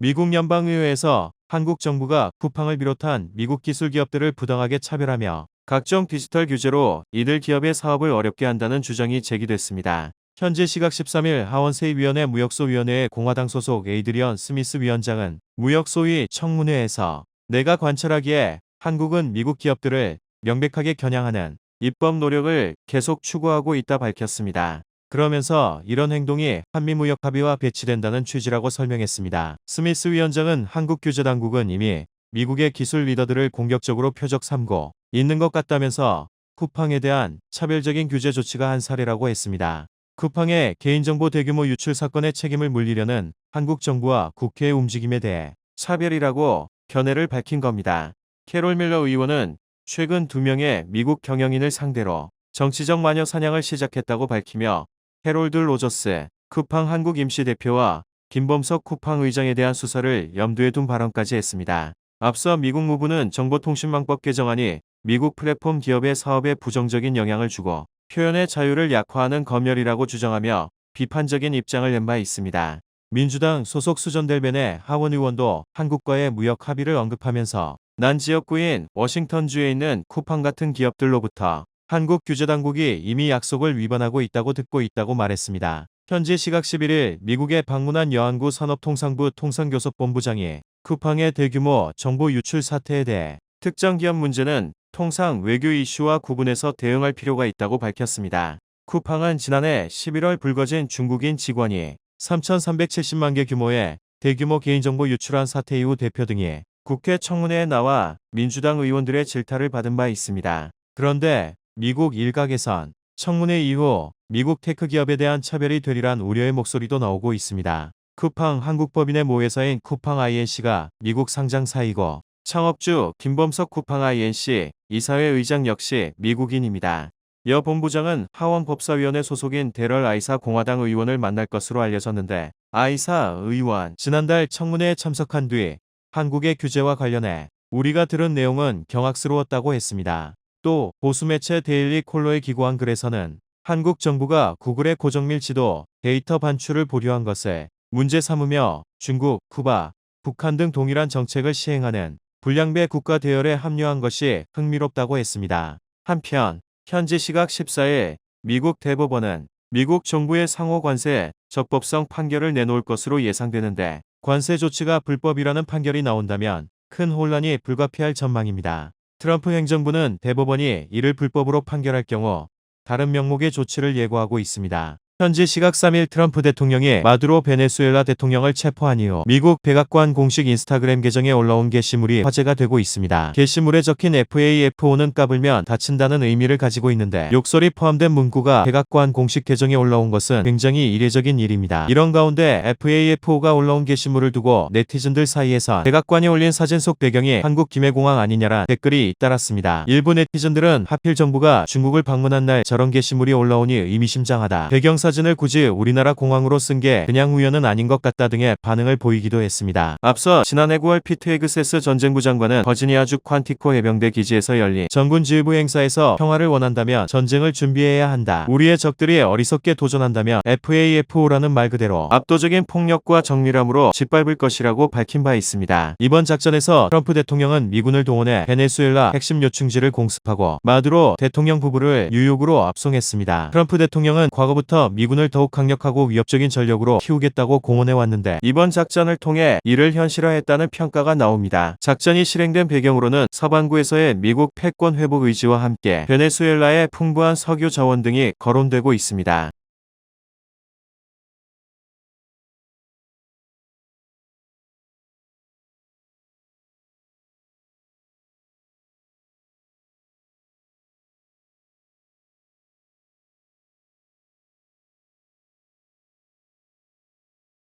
미국 연방의회에서 한국 정부가 쿠팡을 비롯한 미국 기술 기업들을 부당하게 차별하며 각종 디지털 규제로 이들 기업의 사업을 어렵게 한다는 주장이 제기됐습니다. 현재 시각 13일 하원세위원회 무역소위원회의 공화당 소속 에이드리언 스미스 위원장은 무역소위 청문회에서 내가 관찰하기에 한국은 미국 기업들을 명백하게 겨냥하는 입법 노력을 계속 추구하고 있다 밝혔습니다. 그러면서 이런 행동이 한미무역 합의와 배치된다는 취지라고 설명했습니다. 스미스 위원장은 한국 규제당국은 이미 미국의 기술 리더들을 공격적으로 표적 삼고 있는 것 같다면서 쿠팡에 대한 차별적인 규제 조치가 한 사례라고 했습니다. 쿠팡의 개인정보 대규모 유출 사건의 책임을 물리려는 한국 정부와 국회의 움직임에 대해 차별이라고 견해를 밝힌 겁니다. 캐롤 밀러 의원은 최근 2명의 미국 경영인을 상대로 정치적 마녀 사냥을 시작했다고 밝히며 해롤드 로저스 쿠팡 한국 임시대표와 김범석 쿠팡 의장에 대한 수사를 염두에 둔 발언까지 했습니다. 앞서 미국 무부는 정보통신망법 개정안이 미국 플랫폼 기업의 사업에 부정적인 영향을 주고 표현의 자유를 약화하는 검열이라고 주장하며 비판적인 입장을 낸 바 있습니다. 민주당 소속 수전델벤의 하원 의원도 한국과의 무역 합의를 언급하면서 난 지역구인 워싱턴주에 있는 쿠팡 같은 기업들로부터 한국 규제당국이 이미 약속을 위반하고 있다고 듣고 있다고 말했습니다. 현지 시각 11일 미국에 방문한 여한구 산업통상부 통상교섭본부장이 쿠팡의 대규모 정보 유출 사태에 대해 특정 기업 문제는 통상 외교 이슈와 구분해서 대응할 필요가 있다고 밝혔습니다. 쿠팡은 지난해 11월 불거진 중국인 직원이 3,370만 개 규모의 대규모 개인정보 유출한 사태 이후 대표 등이 국회 청문회에 나와 민주당 의원들의 질타를 받은 바 있습니다. 그런데 미국 일각에선 청문회 이후 미국 테크 기업에 대한 차별이 되리란 우려의 목소리도 나오고 있습니다. 쿠팡 한국법인의 모회사인 쿠팡 INC가 미국 상장사이고 창업주 김범석 쿠팡 INC 이사회 의장 역시 미국인입니다. 여 본부장은 하원법사위원회 소속인 데럴 아이사 공화당 의원을 만날 것으로 알려졌는데 아이사 의원 지난달 청문회에 참석한 뒤 한국의 규제와 관련해 우리가 들은 내용은 경악스러웠다고 했습니다. 또 보수매체 데일리 콜로에 기고한 글에서는 한국 정부가 구글의 고정밀 지도 데이터 반출을 보류한 것을 문제 삼으며 중국, 쿠바, 북한 등 동일한 정책을 시행하는 불량배 국가 대열에 합류한 것이 흥미롭다고 했습니다. 한편 현지 시각 14일 미국 대법원은 미국 정부의 상호 관세 적법성 판결을 내놓을 것으로 예상되는데 관세 조치가 불법이라는 판결이 나온다면 큰 혼란이 불가피할 전망입니다. 트럼프 행정부는 대법원이 이를 불법으로 판결할 경우 다른 명목의 조치를 예고하고 있습니다. 현지 시각 3일 트럼프 대통령이 마두로 베네수엘라 대통령을 체포한 이후 미국 백악관 공식 인스타그램 계정에 올라온 게시물이 화제가 되고 있습니다. 게시물에 적힌 FAFO는 까불면 다친다는 의미를 가지고 있는데 욕설이 포함된 문구가 백악관 공식 계정에 올라온 것은 굉장히 이례적인 일입니다. 이런 가운데 FAFO가 올라온 게시물을 두고 네티즌들 사이에선 백악관이 올린 사진 속 배경이 한국 김해공항 아니냐란 댓글이 잇따랐습니다. 일부 네티즌들은 하필 정부가 중국을 방문한 날 저런 게시물이 올라오니 의미심장하다. 배경사진을 굳이 우리나라 공항으로 쓴 게 그냥 우연은 아닌 것 같다 등의 반응을 보이기도 했습니다. 앞서 지난해 9월 피트 헤그세스 전쟁부 장관은 버지니아주 퀀티코 해병대 기지에서 열린 전군지휘부 행사에서 평화를 원한다면 전쟁을 준비해야 한다. 우리의 적들이 어리석게 도전한다면 FAFO라는 말 그대로 압도적인 폭력과 정밀함으로 짓밟을 것이라고 밝힌 바 있습니다. 이번 작전에서 트럼프 대통령은 미군을 동원해 베네수엘라 핵심 요충지를 공습하고 마두로 대통령 부부를 뉴욕으로 압송했습니다. 트럼프 대통령은 과거부터 미군을 더욱 강력하고 위협적인 전력으로 키우겠다고 공언해왔는데 이번 작전을 통해 이를 현실화했다는 평가가 나옵니다. 작전이 실행된 배경으로는 서반구에서의 미국 패권 회복 의지와 함께 베네수엘라의 풍부한 석유 자원 등이 거론되고 있습니다.